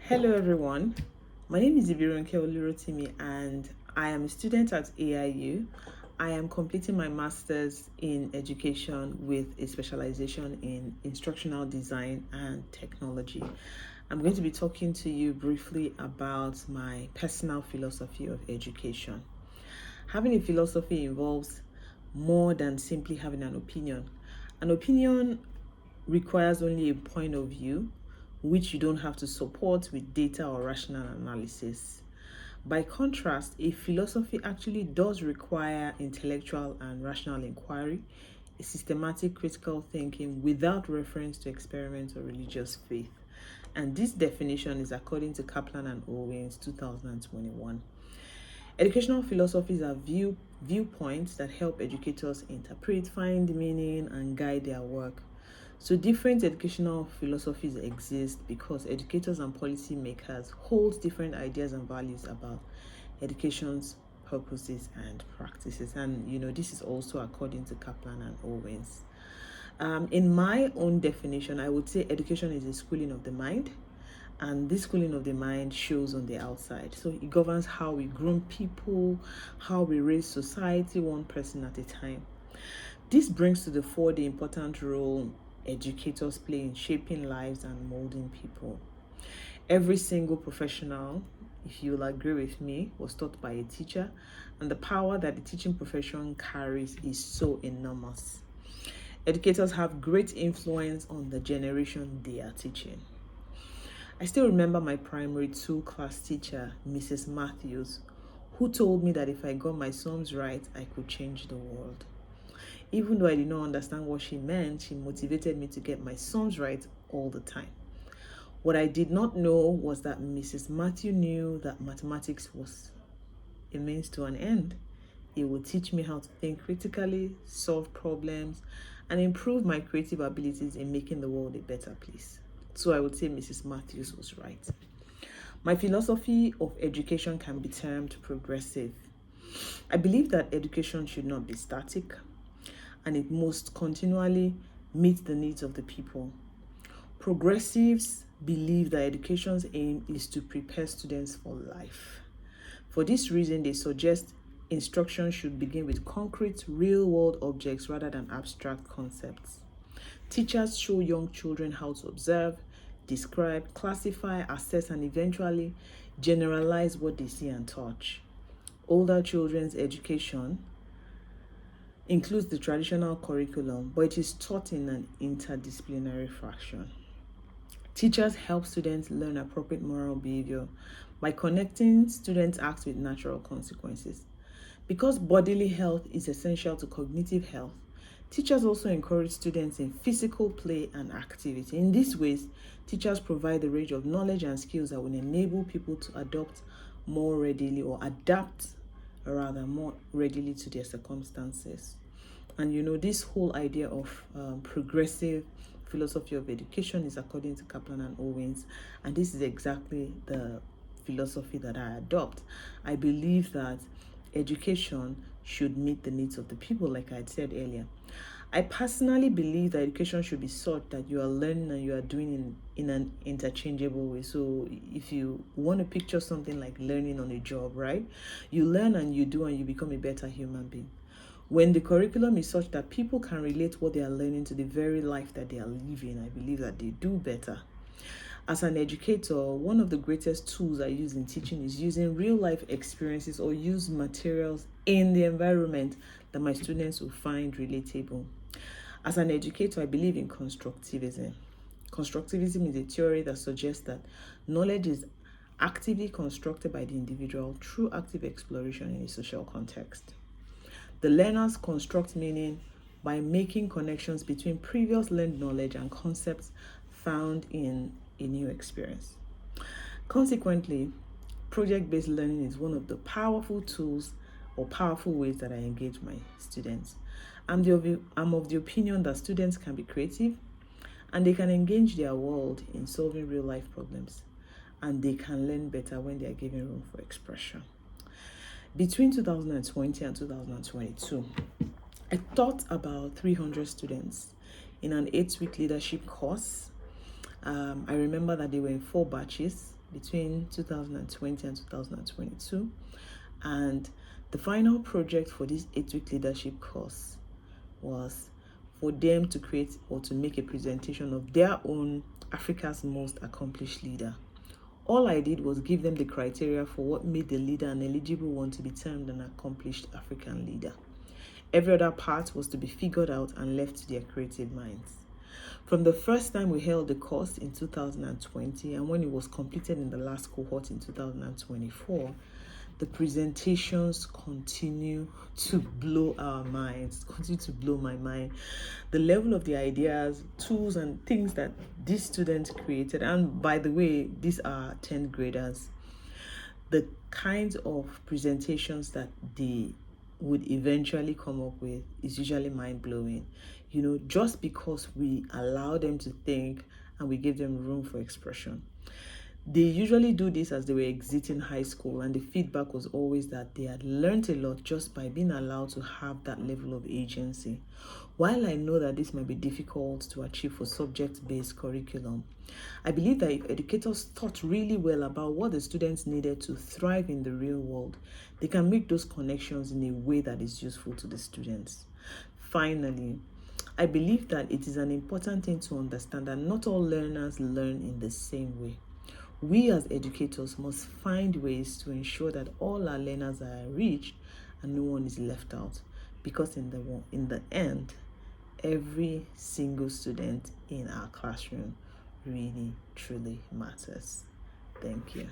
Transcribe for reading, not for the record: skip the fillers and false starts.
Hello everyone, my name is Ibironke Olurotimi and I am a student at AIU. I am completing my master's in education with a specialization in instructional design and technology. I'm going to be talking to you briefly about my personal philosophy of education. Having a philosophy involves more than simply having an opinion. An opinion requires only a point of view, which you don't have to support with data or rational analysis. By contrast, a philosophy actually does require intellectual and rational inquiry, a systematic critical thinking without reference to experiments or religious faith. And this definition is according to Kaplan and Owens 2021. Educational philosophies are viewpoints that help educators interpret, find meaning, and guide their work. So different educational philosophies exist because educators and policymakers hold different ideas and values about education's purposes and practices. And this is also according to Kaplan and Owens. In my own definition, I would say education is a schooling of the mind, and this schooling of the mind shows on the outside. So it governs how we groom people, how we raise society one person at a time. This brings to the fore the important role educators play in shaping lives and molding people. Every single professional, if you'll agree with me, was taught by a teacher, and the power that the teaching profession carries is so enormous. Educators have great influence on the generation they are teaching. I still remember my primary 2 class teacher, Mrs. Matthews, who told me that if I got my sums right, I could change the world. Even though I did not understand what she meant, she motivated me to get my sums right all the time. What I did not know was that Mrs. Matthew knew that mathematics was a means to an end. It would teach me how to think critically, solve problems, and improve my creative abilities in making the world a better place. So I would say Mrs. Matthews was right. My philosophy of education can be termed progressive. I believe that education should not be static, and it must continually meet the needs of the people. Progressives believe that education's aim is to prepare students for life. For this reason, they suggest instruction should begin with concrete, real-world objects rather than abstract concepts. Teachers show young children how to observe, describe, classify, assess, and eventually generalize what they see and touch. Older children's education includes the traditional curriculum, but it is taught in an interdisciplinary fashion. Teachers help students learn appropriate moral behavior by connecting students' acts with natural consequences. Because bodily health is essential to cognitive health, teachers also encourage students in physical play and activity. In these ways, teachers provide the range of knowledge and skills that will enable people to adapt more readily more readily to their circumstances. And this whole idea of progressive philosophy of education is according to Kaplan and Owens, and this is exactly the philosophy that I adopt. I believe that education should meet the needs of the people, like I had said earlier. I personally believe that education should be such that you are learning and you are doing in an interchangeable way. So if you want to picture something like learning on a job, right? You learn and you do and you become a better human being. When the curriculum is such that people can relate what they are learning to the very life that they are living, I believe that they do better. As an educator, one of the greatest tools I use in teaching is using real life experiences or use materials in the environment that my students will find relatable. As an educator, I believe in constructivism. Constructivism is a theory that suggests that knowledge is actively constructed by the individual through active exploration in a social context. The learners construct meaning by making connections between previous learned knowledge and concepts found in a new experience. Consequently, project-based learning is one of the powerful tools or powerful ways that I engage my students. I'm of the opinion that students can be creative and they can engage their world in solving real life problems, and they can learn better when they are given room for expression. Between 2020 and 2022, I taught about 300 students in an 8-week leadership course. I remember that they were in 4 batches. between 2020 and 2022. And the final project for this 8-week leadership course was for them to create or to make a presentation of their own Africa's most accomplished leader. All I did was give them the criteria for what made the leader an eligible one to be termed an accomplished African leader. Every other part was to be figured out and left to their creative minds. From the first time we held the course in 2020 and when it was completed in the last cohort in 2024, the presentations continue to blow our minds, continue to blow my mind. The level of the ideas, tools, and things that these students created, and by the way, these are 10th graders, the kinds of presentations that they would eventually come up with is usually mind-blowing. Just because we allow them to think and we give them room for expression. They usually do this as they were exiting high school, and the feedback was always that they had learned a lot just by being allowed to have that level of agency. While I know that this might be difficult to achieve for subject-based curriculum, I believe that if educators thought really well about what the students needed to thrive in the real world, they can make those connections in a way that is useful to the students. Finally, I believe that it is an important thing to understand that not all learners learn in the same way. We as educators must find ways to ensure that all our learners are reached and no one is left out, because in the end, every single student in our classroom really truly matters. Thank you.